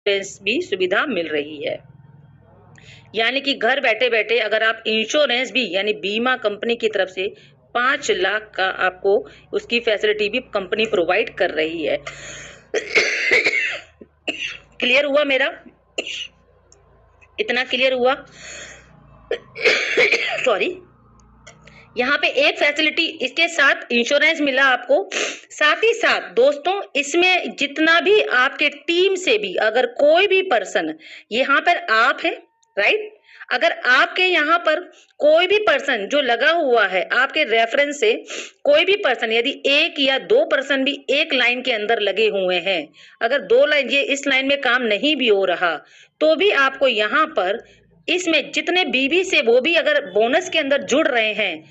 Insurance भी सुविधा मिल रही है। यानी कि घर बैठे बैठे अगर आप इंश्योरेंस भी यानी बीमा कंपनी की तरफ से 5 लाख का आपको उसकी फैसिलिटी भी कंपनी प्रोवाइड कर रही है। क्लियर हुआ मेरा? इतना क्लियर हुआ? सॉरी। यहाँ पे एक फैसिलिटी इसके साथ इंश्योरेंस मिला आपको, साथ ही साथ दोस्तों इसमें जितना भी आपके टीम से भी अगर कोई भी पर्सन, यहाँ पर आप है राइट, अगर आपके यहाँ पर कोई भी पर्सन जो लगा हुआ है आपके रेफरेंस से, कोई भी पर्सन यदि एक या दो पर्सन भी एक लाइन के अंदर लगे हुए हैं, अगर दो लाइन ये इस लाइन में काम नहीं भी हो रहा तो भी आपको यहाँ पर इसमें जितने बीबी से वो भी अगर बोनस के अंदर जुड़ रहे हैं,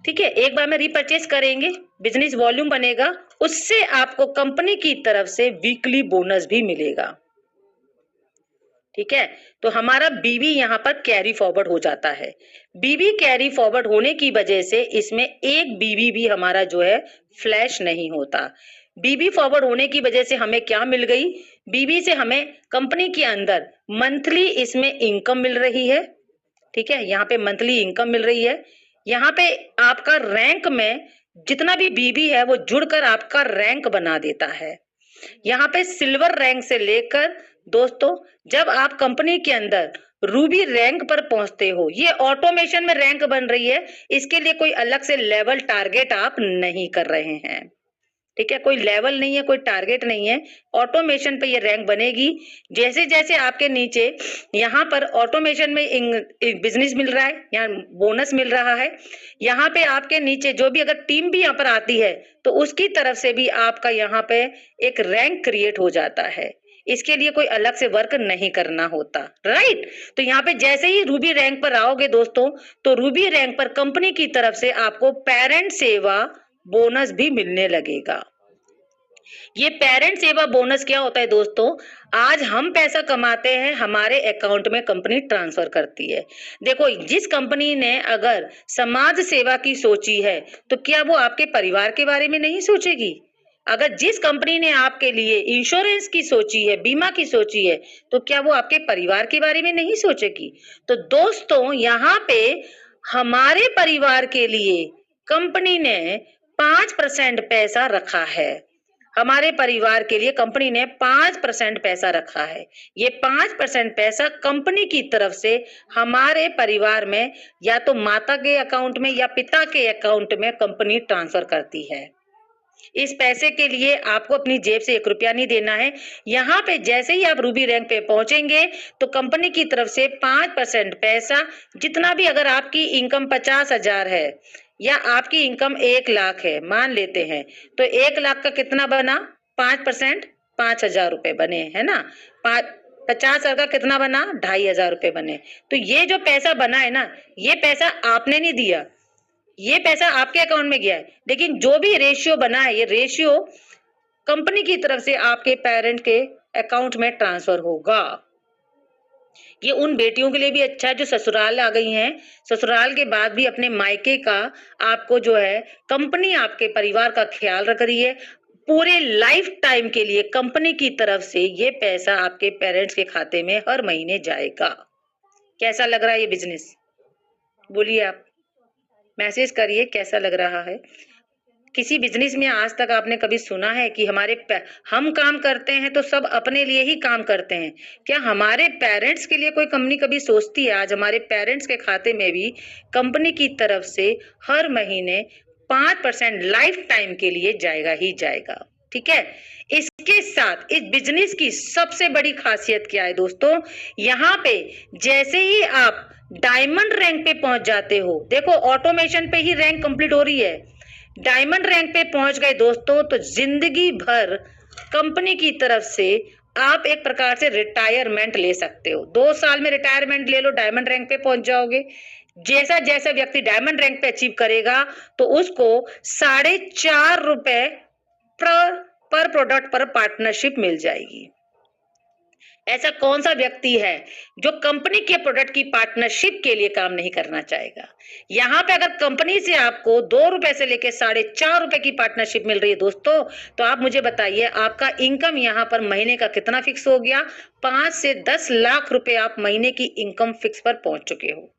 ठीक है, एक बार में रीपरचेस करेंगे, बिजनेस वॉल्यूम बनेगा, उससे आपको कंपनी की तरफ से वीकली बोनस भी मिलेगा। ठीक है, तो हमारा बीबी यहाँ पर कैरी फॉरवर्ड हो जाता है। बीबी कैरी फॉरवर्ड होने की वजह से इसमें एक बीबी भी हमारा जो है फ्लैश नहीं होता। बीबी फॉरवर्ड होने की वजह से हमें क्या मिल गई? बीबी से हमें कंपनी के अंदर मंथली इसमें इनकम मिल रही है। ठीक है, यहाँ पे मंथली इनकम मिल रही है। यहाँ पे आपका रैंक में जितना भी बीबी है वो जुड़कर आपका रैंक बना देता है। यहाँ पे सिल्वर रैंक से लेकर दोस्तों जब आप कंपनी के अंदर रूबी रैंक पर पहुंचते हो, ये ऑटोमेशन में रैंक बन रही है, इसके लिए कोई अलग से लेवल टारगेट आप नहीं कर रहे हैं। ठीक है, कोई लेवल नहीं है, कोई टारगेट नहीं है, ऑटोमेशन पे ये रैंक बनेगी। जैसे जैसे आपके नीचे यहाँ पर ऑटोमेशन में बिजनेस मिल रहा है, यहाँ बोनस मिल रहा है, यहाँ पे आपके नीचे जो भी अगर टीम भी यहाँ पर आती है तो उसकी तरफ से भी आपका यहाँ पे एक रैंक क्रिएट हो जाता है। इसके लिए कोई अलग से वर्क नहीं करना होता, राइट। तो यहाँ पे जैसे ही रूबी रैंक पर आओगे दोस्तों, तो रूबी रैंक पर कंपनी की तरफ से आपको पेरेंट सेवा बोनस भी मिलने लगेगा। ये पेरेंट सेवा बोनस क्या होता है दोस्तों? आज हम पैसा कमाते हैं, हमारे अकाउंट में कंपनी ट्रांसफर करती है। देखो, जिस कंपनी ने अगर समाज सेवा की सोची है तो क्या वो आपके परिवार के बारे में नहीं सोचेगी? अगर जिस कंपनी ने आपके लिए इंश्योरेंस की सोची है, बीमा की सोची है, तो क्या वो आपके परिवार के बारे में नहीं सोचेगी? तो दोस्तों यहाँ पे हमारे परिवार के लिए कंपनी ने 5% पैसा रखा है। हमारे परिवार के लिए कंपनी ने 5% पैसा रखा है। ये 5% पैसा कंपनी की तरफ से हमारे परिवार में या तो माता के अकाउंट में या पिता के अकाउंट में कंपनी ट्रांसफर करती है। इस पैसे के लिए आपको अपनी जेब से 1 रुपया नहीं देना है। यहाँ पे जैसे ही आप रूबी रैंक पे पहुंचेंगे तो कंपनी की तरफ से 5% पैसा, जितना भी अगर आपकी इनकम 50,000 है या आपकी इनकम 1 लाख है मान लेते हैं, तो 1 लाख का कितना बना? 5% 5,000 रुपए बने, है ना। 50,000 का कितना बना? 2,500 रुपए बने। तो ये जो पैसा बना है ना, ये पैसा आपने नहीं दिया, ये पैसा आपके अकाउंट में गया है, लेकिन जो भी रेशियो बना है ये रेशियो कंपनी की तरफ से आपके पेरेंट के अकाउंट में ट्रांसफर होगा। ये उन बेटियों के लिए भी अच्छा है जो ससुराल आ गई हैं, ससुराल के बाद भी अपने मायके का आपको जो है कंपनी आपके परिवार का ख्याल रख रही है। पूरे लाइफ टाइम के लिए कंपनी की तरफ से ये पैसा आपके पेरेंट्स के खाते में हर महीने जाएगा। कैसा लग रहा है ये बिजनेस? बोलिए आप, मैसेज करिए कैसा लग रहा है। किसी बिजनेस में आज तक आपने कभी सुना है कि हम काम करते हैं तो सब अपने लिए ही काम करते हैं? क्या हमारे पेरेंट्स के लिए कोई कंपनी कभी सोचती है? आज हमारे पेरेंट्स के खाते में भी कंपनी की तरफ से हर महीने 5% लाइफ टाइम के लिए जाएगा ही जाएगा। ठीक है, इसके साथ इस बिजनेस की सबसे बड़ी खासियत क्या है दोस्तों? यहाँ पे जैसे ही आप डायमंड रैंक पे पहुंच जाते हो, देखो ऑटोमेशन पे ही रैंक कंप्लीट हो रही है, डायमंड रैंक पे पहुंच गए दोस्तों तो जिंदगी भर कंपनी की तरफ से आप एक प्रकार से रिटायरमेंट ले सकते हो। 2 साल में रिटायरमेंट ले लो, डायमंड रैंक पे पहुंच जाओगे। जैसा जैसा व्यक्ति डायमंड रैंक पे अचीव करेगा तो उसको 4.5 रुपए पर प्रोडक्ट पर पार्टनरशिप मिल जाएगी। ऐसा कौन सा व्यक्ति है जो कंपनी के प्रोडक्ट की पार्टनरशिप के लिए काम नहीं करना चाहेगा? यहाँ पे अगर कंपनी से आपको 2 रुपए से लेके 4.5 रुपए की पार्टनरशिप मिल रही है दोस्तों, तो आप मुझे बताइए आपका इनकम यहाँ पर महीने का कितना फिक्स हो गया? 5 से 10 लाख रुपए आप महीने की इनकम फिक्स पर पहुंच चुके हो।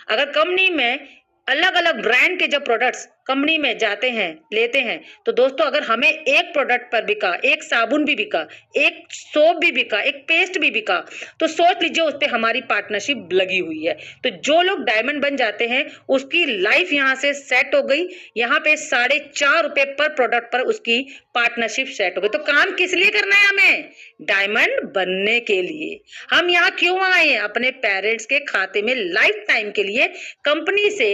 अगर कंपनी में अलग अलग ब्रांड के जो प्रोडक्ट्स कंपनी में जाते हैं, लेते हैं, तो दोस्तों अगर हमें एक प्रोडक्ट पर बिका, एक साबुन भी बिका, एक सोप भी बिका, एक पेस्ट भी बिका, तो सोच लीजिए उस पर हमारी पार्टनरशिप लगी हुई है। तो जो लोग डायमंड बन जाते हैं उसकी लाइफ यहाँ से सेट हो गई। यहाँ पे 4.5 रुपए पर प्रोडक्ट पर उसकी पार्टनरशिप सेट हो गई। तो काम किस लिए करना है हमें? डायमंड बनने के लिए। हम यहाँ क्यों आए हैं? अपने पेरेंट्स के खाते में लाइफ टाइम के लिए कंपनी से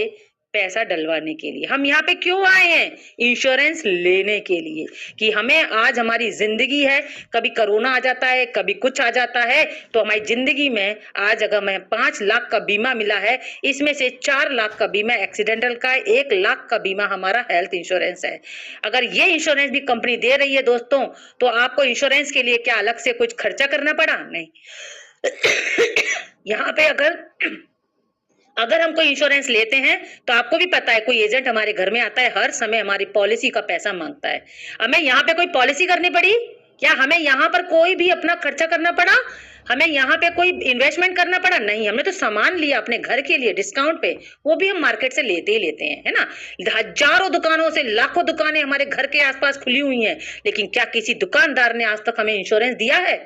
पैसा डलवाने के लिए। हम यहाँ पे क्यों आए हैं? इंश्योरेंस लेने के लिए, कि हमें आज हमारी जिंदगी है, कभी कोरोना आ जाता है, कभी कुछ आ जाता है, तो हमारी जिंदगी में आज अगर हमें 5 लाख का बीमा मिला है, इसमें से 4 लाख का बीमा एक्सीडेंटल का है, 1 लाख का बीमा हमारा हेल्थ इंश्योरेंस है। अगर ये इंश्योरेंस भी कंपनी दे रही है दोस्तों, तो आपको इंश्योरेंस के लिए क्या अलग से कुछ खर्चा करना पड़ा? नहीं। यहाँ पे अगर हम कोई इंश्योरेंस लेते हैं तो आपको भी पता है कोई एजेंट हमारे घर में आता है, हर समय हमारी पॉलिसी का पैसा मांगता है। हमें यहाँ पे कोई पॉलिसी करनी पड़ी क्या? हमें यहाँ पर कोई भी अपना खर्चा करना पड़ा? हमें यहाँ पे कोई इन्वेस्टमेंट करना पड़ा? नहीं। हमने तो सामान लिया अपने घर के लिए डिस्काउंट पे, वो भी हम मार्केट से लेते ही लेते हैं, है ना। हजारों दुकानों से लाखों दुकानें हमारे घर के आसपास खुली हुई हैं, लेकिन क्या किसी दुकानदार ने आज तक हमें इंश्योरेंस दिया है?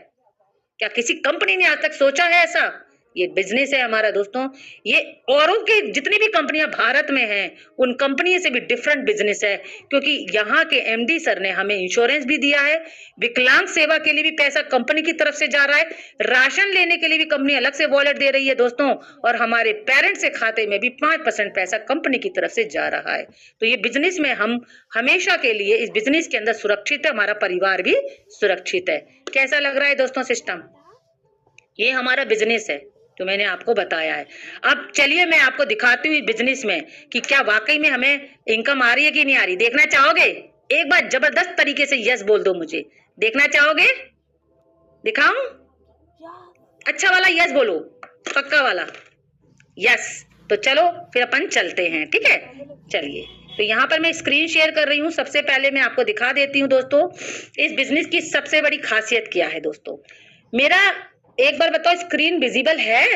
क्या किसी कंपनी ने आज तक सोचा है ऐसा? ये बिजनेस है हमारा दोस्तों। ये औरों के जितनी भी कंपनियां भारत में हैं, उन कंपनी से भी डिफरेंट बिजनेस है, क्योंकि यहाँ के एमडी सर ने हमें इंश्योरेंस भी दिया है, विकलांग सेवा के लिए भी पैसा कंपनी की तरफ से जा रहा है, राशन लेने के लिए भी कंपनी अलग से वॉलेट दे रही है दोस्तों, और हमारे पेरेंट्स के खाते में भी 5% पैसा कंपनी की तरफ से जा रहा है। तो ये बिजनेस में हम हमेशा के लिए इस बिजनेस के अंदर सुरक्षित है, हमारा परिवार भी सुरक्षित है। कैसा लग रहा है दोस्तों सिस्टम? ये हमारा बिजनेस है जो मैंने आपको बताया है। अब चलिए मैं आपको दिखाती हूँ बिजनेस में कि क्या वाकई में हमें इनकम आ रही है कि नहीं आ रही। देखना चाहोगे? एक बार जबरदस्त तरीके से यस बोल दो मुझे। देखना चाहोगे? दिखाऊं? अच्छा वाला यस बोलो, पक्का वाला यस। तो चलो फिर अपन चलते हैं, ठीक है। चलिए, तो यहाँ पर मैं स्क्रीन शेयर कर रही हूँ। सबसे पहले मैं आपको दिखा देती हूँ दोस्तों इस बिजनेस की सबसे बड़ी खासियत क्या है दोस्तों। मेरा एक बार बताओ स्क्रीन विजिबल है?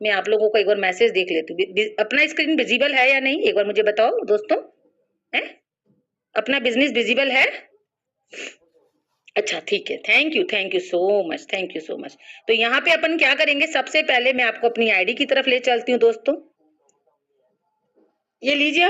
मैं आप लोगों को एक बार मैसेज देख लेती हूँ, अपना स्क्रीन विजिबल है या नहीं, एक बार मुझे बताओ दोस्तों। है अपना बिजनेस विजिबल है? अच्छा ठीक है, thank you so much, thank you so much. तो यहाँ पे अपन क्या करेंगे, सबसे पहले मैं आपको अपनी आईडी की तरफ ले चलती हूँ दोस्तों। ये लीजिए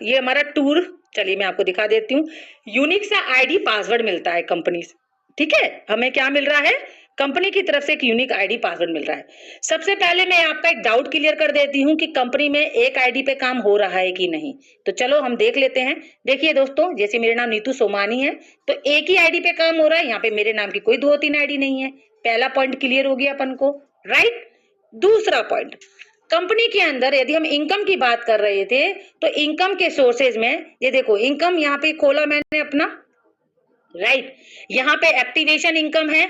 ये हमारा टूर। चलिए मैं आपको दिखा देती हूँ। यूनिक सा आईडी पासवर्ड मिलता है कंपनी से, ठीक है। हमें क्या मिल रहा है? कंपनी की तरफ से एक यूनिक आईडी पासवर्ड मिल रहा है। सबसे पहले मैं आपका एक डाउट क्लियर कर देती हूँ कि कंपनी में एक आईडी पे काम हो रहा है कि नहीं। तो चलो हम देख लेते हैं। देखिए दोस्तों, जैसे मेरा नाम नीतू सोमानी है, तो एक ही आईडी पे काम हो रहा है। यहाँ पे मेरे नाम की कोई 2-3 आईडी नहीं है। पहला पॉइंट क्लियर हो गया अपन को, राइट। दूसरा पॉइंट, कंपनी के अंदर यदि हम इनकम की बात कर रहे थे, तो इनकम के सोर्सेज में ये देखो, इनकम यहाँ पे खोला मैंने अपना, राइट। यहाँ पे एक्टिवेशन इनकम है,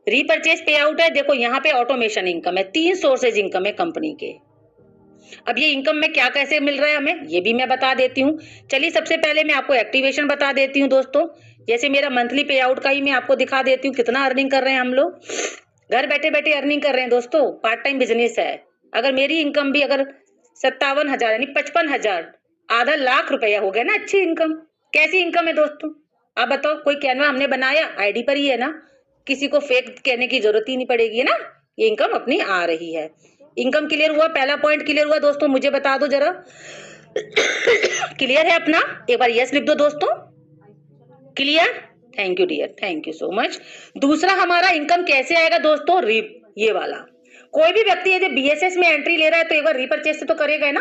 रीपरचेज पे आउट है, देखो यहाँ पे ऑटोमेशन इनकम है। 3 सोर्सेज इनकम है कंपनी के। अब ये इनकम में क्या कैसे मिल रहा है हमें, ये भी मैं बता देती हूँ। चलिए सबसे पहले मैं आपको एक्टिवेशन बता देती हूँ दोस्तों। जैसे मेरा मंथली पे आउट का ही मैं आपको दिखा देती हूँ, कितना अर्निंग कर रहे हैं हम लोग। घर बैठे बैठे अर्निंग कर रहे हैं दोस्तों, पार्ट टाइम बिजनेस है। अगर मेरी इनकम भी अगर 57,000 यानी 55,000, आधा लाख रुपया हो गया ना, अच्छी इनकम। कैसी इनकम है दोस्तों, आप बताओ। कोई कैनवा हमने बनाया, आईडी पर ही है ना, किसी को फेक कहने की जरूरत ही नहीं पड़ेगी ना। ये इनकम अपनी आ रही है। इनकम क्लियर हुआ, पहला पॉइंट क्लियर हुआ दोस्तों। मुझे बता दो जरा, क्लियर है अपना? एक बार यस लिख दो दोस्तों। Clear, thank you dear, thank you so much. दूसरा हमारा इनकम कैसे आएगा दोस्तों, ये वाला। कोई भी व्यक्ति यदि बीएसएस में एंट्री ले रहा है तो एक बार रीपरचेस से तो करेगा ना,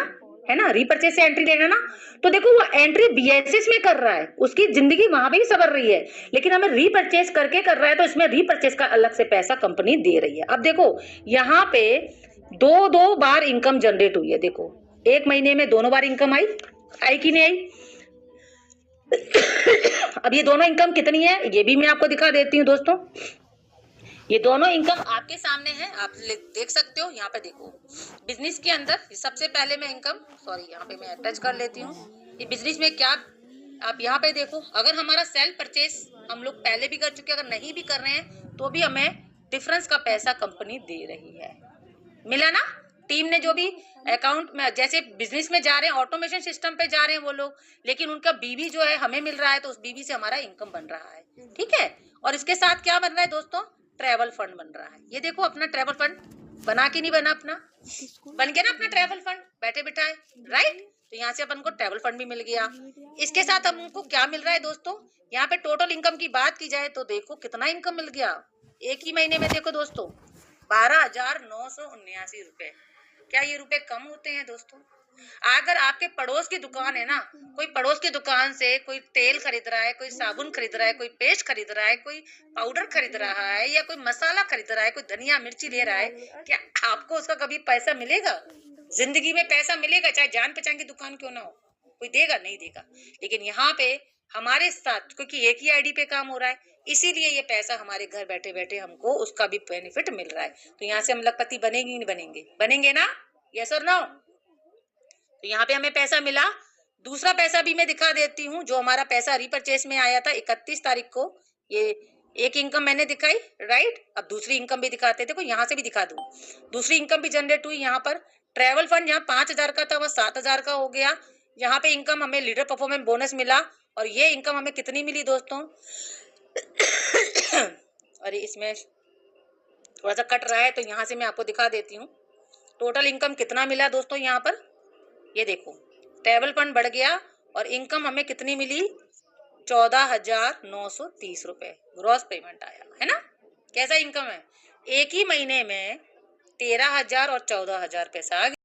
है ना। रीपरचेस से एंट्री लेना ना, तो देखो वो एंट्री बीएसएस में कर रहा है, उसकी जिंदगी वहां पे ही सवर रही है, लेकिन हमें रीपरचेस करके कर रहा है, तो इसमें रीपरचेस का अलग से पैसा कंपनी दे रही है। अब देखो यहाँ पे 2 बार इनकम जनरेट हुई है। देखो एक महीने में दोनों बार इनकम आई कि नहीं आई। अब ये दोनों इनकम कितनी है ये भी मैं आपको दिखा देती हूँ दोस्तों। ये दोनों इनकम आपके सामने है, आप देख सकते हो। यहाँ पे देखो बिजनेस के अंदर सबसे पहले मैं इनकम, सॉरी यहाँ पे मैं टच कर लेती हूँ। ये बिजनेस में क्या आप यहाँ पे देखो, अगर हमारा सेल परचेस हम लोग पहले भी कर चुके, अगर नहीं भी कर रहे हैं तो भी हमें डिफरेंस का पैसा कंपनी दे रही है। मिला ना? टीम ने जो भी अकाउंट में, जैसे बिजनेस में जा रहे हैं, ऑटोमेशन सिस्टम पे जा रहे हैं वो लोग, लेकिन उनका बीवी जो है हमें मिल रहा है, तो उस बीवी से हमारा इनकम बन रहा है। ठीक है, और इसके साथ क्या बन रहा है दोस्तों? ट्रैवल फंड बन रहा है। ये देखो अपना ट्रैवल फंड बना के नहीं बना, अपना बन गया ना अपना ट्रैवल फंड बैठे बिठाए, राइट? तो यहाँ से अपन को ट्रैवल फंड भी मिल गया। इसके साथ हमको क्या मिल रहा है दोस्तों? यहाँ पे टोटल इनकम की बात की जाए तो देखो कितना इनकम मिल गया एक ही महीने में। देखो दोस्तों 12,979 रुपए। क्या ये रुपए कम होते हैं दोस्तों? अगर आपके पड़ोस की दुकान है ना, कोई पड़ोस की दुकान से कोई तेल खरीद रहा है, कोई साबुन खरीद रहा है, कोई पेस्ट खरीद रहा है, कोई पाउडर खरीद रहा है, या कोई मसाला खरीद रहा है, कोई धनिया मिर्ची ले रहा है, क्या आपको उसका कभी पैसा मिलेगा? जिंदगी में पैसा मिलेगा? चाहे जान पहचान की दुकान क्यों ना हो, कोई देगा? नहीं देगा। लेकिन यहाँ पे हमारे साथ, क्योंकि एक ही आईडी पे काम हो रहा है, इसीलिए ये पैसा हमारे घर बैठे बैठे हमको उसका भी बेनिफिट मिल रहा है। तो यहाँ से हम लखपति बनेंगे नहीं बनेंगे? बनेंगे ना? यस और नो? तो यहाँ पे हमें पैसा मिला। दूसरा पैसा भी मैं दिखा देती हूँ, जो हमारा पैसा रीपरचेस में आया था 31 तारीख को। ये एक इनकम मैंने दिखाई, राइट? अब दूसरी इनकम भी दिखाते थे, यहाँ से भी दिखा दूं। दूसरी इनकम भी जनरेट हुई। यहाँ पर ट्रेवल फंड यहाँ 5,000 का था, वह 7,000 का हो गया। यहाँ पे इनकम हमें लीडर परफॉर्मेंस बोनस मिला, और ये इनकम हमें कितनी मिली दोस्तों? अरे इसमें थोड़ा सा कट रहा है, तो यहाँ से मैं आपको दिखा देती हूँ टोटल इनकम कितना मिला दोस्तों। यहाँ पर ये देखो ट्रैवल फंड बढ़ गया, और इनकम हमें कितनी मिली? 14,930 रुपए ग्रॉस पेमेंट आया है ना? कैसा इनकम है? एक ही महीने में 13,000 और 14,000 पैसा आ गया।